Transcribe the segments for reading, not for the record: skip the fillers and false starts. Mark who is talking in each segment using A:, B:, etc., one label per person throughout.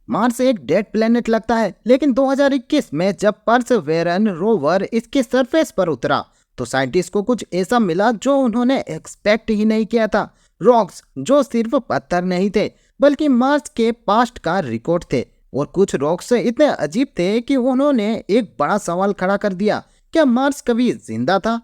A: Mars एक dead planet लगता है, लेकिन 2021 में जब परसेवरेंस रोवर इसके सरफेस पर उतरा तो साइंटिस्ट को कुछ ऐसा मिला जो उन्होंने एक्सपेक्ट ही नहीं किया था। रॉक्स जो सिर्फ पत्थर नहीं थे बल्कि मार्स के पास्ट का रिकॉर्ड थे, और कुछ रॉक्स इतने अजीब थे कि उन्होंने एक बड़ा सवाल खड़ा कर दिया, क्या मार्स कभी जिंदा था?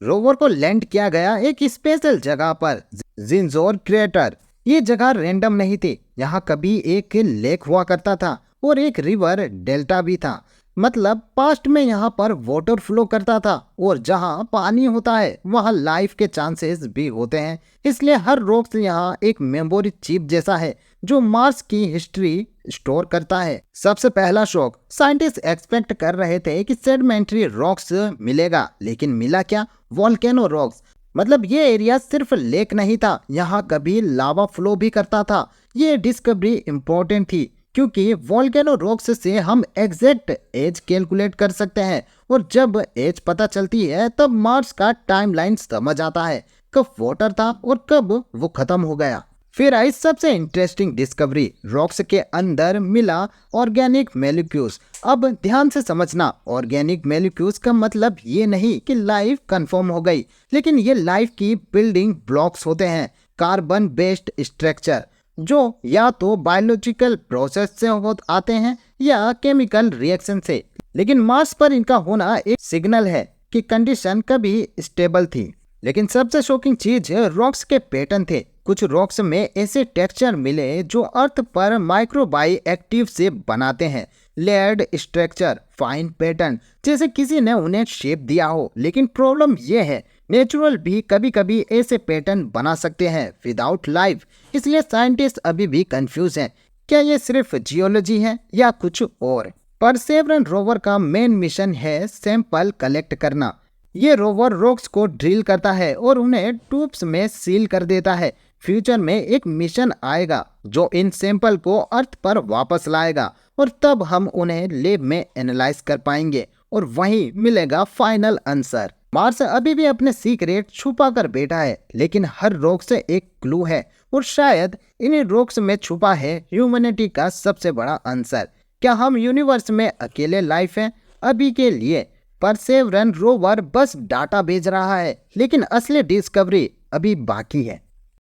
A: रोवर को लैंड किया गया एक स्पेशल जगह पर, जिंजोर क्रेटर। ये जगह रैंडम नहीं थी, यहाँ कभी एक लेक हुआ करता था और एक रिवर डेल्टा भी था। मतलब पास्ट में यहाँ पर वाटर फ्लो करता था, और जहाँ पानी होता है वहाँ लाइफ के चांसेस भी होते हैं। इसलिए हर रॉक्स यहाँ एक मेमोरी चिप जैसा है जो मार्स की हिस्ट्री स्टोर करता है। सबसे पहला शॉक, साइंटिस्ट एक्सपेक्ट कर रहे थे कि सेडिमेंट्री रॉक्स मिलेगा, लेकिन मिला क्या? Volcano rocks. मतलब ये एरिया सिर्फ लेक नहीं था, यहाँ कभी लावा फ्लो भी करता था। ये डिस्कवरी इम्पोर्टेंट थी क्योंकि वोल्केनो रॉक्स से हम एग्जैक्ट एज कैलकुलेट कर सकते हैं, और जब एज पता चलती है तब मार्स का टाइमलाइन समझ आता है, कब वाटर था और कब वो खत्म हो गया। फिर आई सबसे इंटरेस्टिंग डिस्कवरी, रॉक्स के अंदर मिला ऑर्गेनिक मॉलिक्यूल्स। अब ध्यान से समझना, ऑर्गेनिक मॉलिक्यूल्स का मतलब ये नहीं कि लाइफ कंफर्म हो गई, लेकिन ये लाइफ की बिल्डिंग ब्लॉक्स होते हैं, कार्बन बेस्ड स्ट्रक्चर जो या तो बायोलॉजिकल प्रोसेस से आते हैं या केमिकल रिएक्शन से। लेकिन मार्स पर इनका होना एक सिग्नल है कि कंडीशन कभी स्टेबल थी। लेकिन सबसे शॉकिंग चीज रॉक्स के पैटर्न थे। कुछ रॉक्स में ऐसे टेक्सचर मिले जो अर्थ पर माइक्रोबाई एक्टिव से बनाते हैं, लेयर्ड स्ट्रक्चर, फाइन पैटर्न, जैसे किसी ने उन्हें शेप दिया हो। लेकिन प्रॉब्लम यह है, नेचुरल भी कभी कभी ऐसे पैटर्न बना सकते हैं विदाउट लाइफ। इसलिए साइंटिस्ट अभी भी कंफ्यूज हैं, क्या ये सिर्फ जियोलॉजी है या कुछ और। परसेवरेंस रोवर का मेन मिशन है सैंपल कलेक्ट करना। ये रोवर रॉक्स को ड्रिल करता है और उन्हें ट्यूब्स में सील कर देता है। फ्यूचर में एक मिशन आएगा जो इन सैंपल को अर्थ पर वापस लाएगा, और तब हम उन्हें लैब में एनालाइज कर पाएंगे और वहीं मिलेगा फाइनल आंसर। मार्स अभी भी अपने सीक्रेट छुपा कर बैठा है, लेकिन हर रॉक से एक क्लू है, और शायद इन्हीं रॉक्स में छुपा है ह्यूमैनिटी का सबसे बड़ा आंसर। क्या हम यूनिवर्स में अकेले लाइफ हैं? अभी के लिए परसेवरेंस रोवर बस डाटा भेज रहा है, लेकिन असली डिस्कवरी अभी बाकी है।